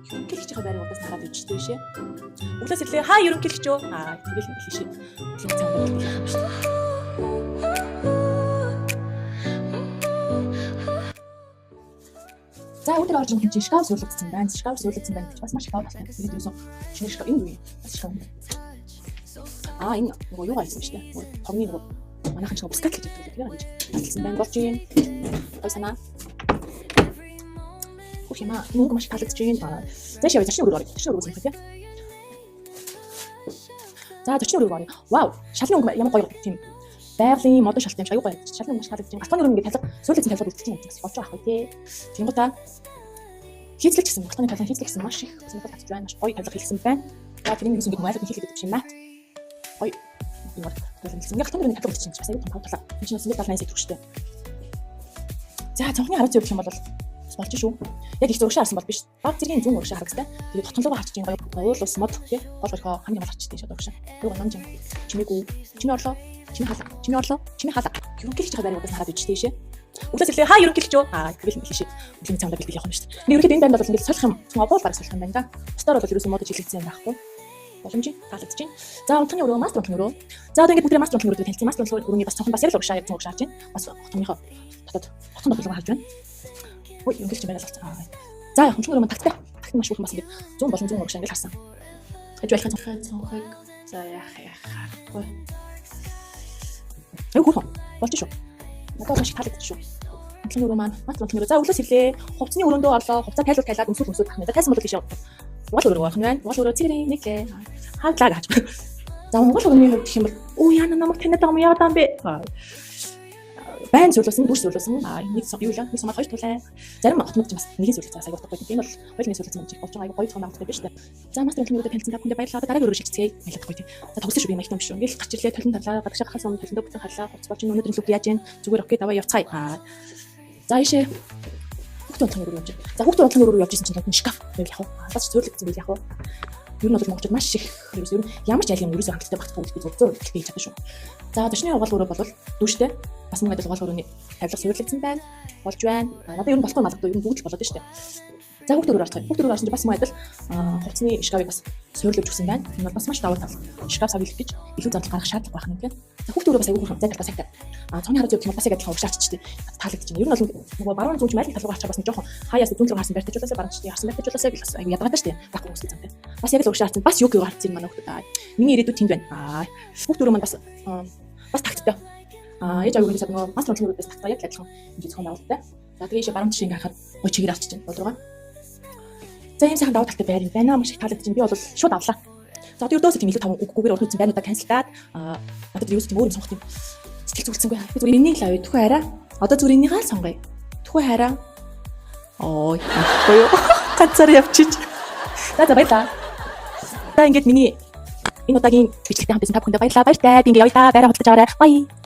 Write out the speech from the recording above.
ерөнхийлөгчийн байрыг удаас хараад үжтэй бишээ. Өглөөс ирлээ хаа ерөнхийлөгч юу? Тэгэл хэлээ шээ. Өглөө цаанаа хэлээ юм шүү дээ. За өдөр орж ирэх чинь шкаф суулгацсан байна. Шкаф суулгацсан байна гэж бас маш их таалагдсан. Тэгээд юусэн шинэ шкаф энэ үе. Шкаф. Энэ нөгөө юу гайсан шүү дээ. Тогны нөгөө манайхан ч бускат гэж хэлдэг тийм ээ. Таалагдсан байна. Болж юм. Ой санаа. Хөх юм нөгөө маш таалагдж байна. Зэш явж зочны өрөөр орё. Зочны өрөөр үзэх тийм. За зочны өрөөр орё. Вау. Шалны өнгө ямар гоё тийм. Байгалийн модон шалт юм шиг аюу гоё. Шалны өнгө маш таалагдж байна. Галтгооны өрөө ингээд талга суулгацсан талгаар үлдчихсэн юм чинь болж байгаа ах тий. Тийм гоо та. Хийцлэгчсэн галтгооны талаар хийцлэгсэн маш их сонирхол татж байна. Маш гоё талга хийсэн байна. За тэрийг нэг ингээд майлаг хийх гэдэг юм байна. Гоё. Тийм гоо. Тэгсэн галтгооны өрөөний талга үлдчихсэн чинь бас аюу том талаа. Энэ чинь бас 178 сая төгрөгтэй. За цонхны харац юу гэх юм бол болж шүү. Яг их зурагшаа харсан бол биш. Баг зэргийн зүүн урагшаа харагдсан. Тэгээд тогтнолгоо харж байгаа гоё уул ус мод тий. Гол горхоо хамгийн амарчтай шат урагшаа. Юу гоо намжин. Чимээгүй. Чимээ орлоо. Чимээ халаа. Чимээ орлоо. Чимээ халаа. Ерөнхийлөгчийн байрыг удаас хараад үжтэй шээ. Өглөөс ирлээ хаа ерөнхийлөгч юу? Тэгэл хэлээ шээ. Өглөөний цаанда бэлдэл явах юм шүү дээ. Би ерөнхийдөө энэ банд бол ингээд солих юм. Цугабол бараг солих юм байна да. Бусдаар бол ерөөсөө модож хэлэгдсэн юм байхгүй. Боломжийн таалагдж байна. За унтахны өрөө мастер унтахны өрөө. За одоо ингээд бүгд мастер унтахны өрөө танилцсан. Мастер унтахны өрөөний бас цонхон бас яг л урагшаа яг цон урагшаа харж байна. Бас хотомынхоо дотоод хотон бодлого харж байна. Ой ерөнхийлөгчийн байраа болцсон. За хомчмөр юм тагтай. Тагт маш их бас ингээд 100 болон 100 урагшаа ингээд харсан. Гэж байлхаа цонхыг за яах харахгүй. Хөөе болж шүү. Надад маш таалагдчих шүү. Унтахны өрөө маань мастер унтахны өрөө. За өглөөс ирлээ. Хувцсны өрөөндөө орлоо. Хувцаа тайлаад өмсөх ах надад тайсан бодлого шээ. Уул өрөө байх нь байна. Уул өрөө цэгэрийн нэг лээ. Хаадлаа гэж. За уул өрөөний хувьд гэх юм бол оо яна намайг таньдаг юм яа даам бэ? Байн зөвлөсөн, бүрс зөвлөсөн. Нэг юу л нэг сумаа хоёр тулаа. Зарим хотнууд ч бас нэгэн зөвлөсөн аяг утгагүй. Тийм бол хоёулын зөвлөсөн юм чи болж байгаа аяг гоё цогцолтой биш үү? За мастер унтахны өрөөд танилцсан та бүхэнд баярлалаа. Дараагийн өрөө шигцгээе. Баярлалаа гоё тийм. За тогсон шүү би маягт юм биш үү? Ингээл гарч ирлээ толон талаа гадагшаа хахаас өмнө толондоо бүтэн харлаа. Хувц болж өнөөдөр лүг яаж гэн зүгээр окей даваа явцгаая. За ишээ хүүхдийн унтахны өрөө явж. За хүүхдийн унтахны өрөө явж исэн чинь шкаф байл яах вэ? Бас зөвлөгдсөн байл яах вэ? Юу нь бол монголчууд маш их ер нь ямар ч айлын ерөөсөө хангалттай багтахгүй гэж би зөв хэлж чадсан шүү. За зочны угаал өрөө бол дүүштэй бас мөнгө адил угаал өрөөний тавилга суйрлагдсан байна. Болж байна. Надад ер нь болохгүй малгадгүй ер нь бүгд л болоод шүү дээ. За хүүхд өрөө орчих. Хүүхд өрөө орсон чинь бас мөнгө адил хувцсны шкафыг бас суйрлаж өгсөн байна. Энэ бол бас маш давуу тал. Шкаф савилах гэж илүү зардал гаргах шаардлага байх юм тийм. За хүүхд өрөө бас аягүй хурдан зайлтгаас сайтай. Цонхны хараад явах юм бас яг адилхан угшааччтэй таалагдчих юм. Ер нь бол нөгөө баруун зүүн ч майлын талгаа харчаа бас нэг жоохон хаяас зүүн рүү харсан барьтажуулаасаа баруун ч харсан барьтажуулаасаа гэж бас аягүй ядаргатай шүү дээ. Баггүй үстэй замтай. Бас яг л угшаацсан. Бас юу гэж харсан манай хүүхд. Миний ирээдүйд тэнд байна. Хүүхд өрөө маань бас тагттай. Ээж аваагийн сад нөгөө мастер унтахны өрөөдөөс тагтаа яг адилхан хэмжээ зохион байгуулалттай. За тэгээ баруун тишийг харахад гой чигээр авчиж байна бодруугаа. За ийм сайхан давуу талтай байр юм байна. Маш их таалагдж байна. Би бол шууд авлаа. За одоо ердөөсөө тийм илүү таван үггээр урд үзсэн байнуудаа канселдаад надад ерөөсөө тийм өөр юм сонгох юм сэтгэл зүгэлцэнгүй. Би зүгээр энийг л авъя. Түхүү хараа. Одоо зүгээр энийг л сонгоё. Түхүү хараа. Ой, гоё. Ганцаар явчих. За баярлаа. За ингээд миний энэ удаагийн бичлэгтэй хамт байсан та бүхэнд баярлалаа. Баяртай. Би ингээ явъя та. Байраа худалдаж аваарай. Бай.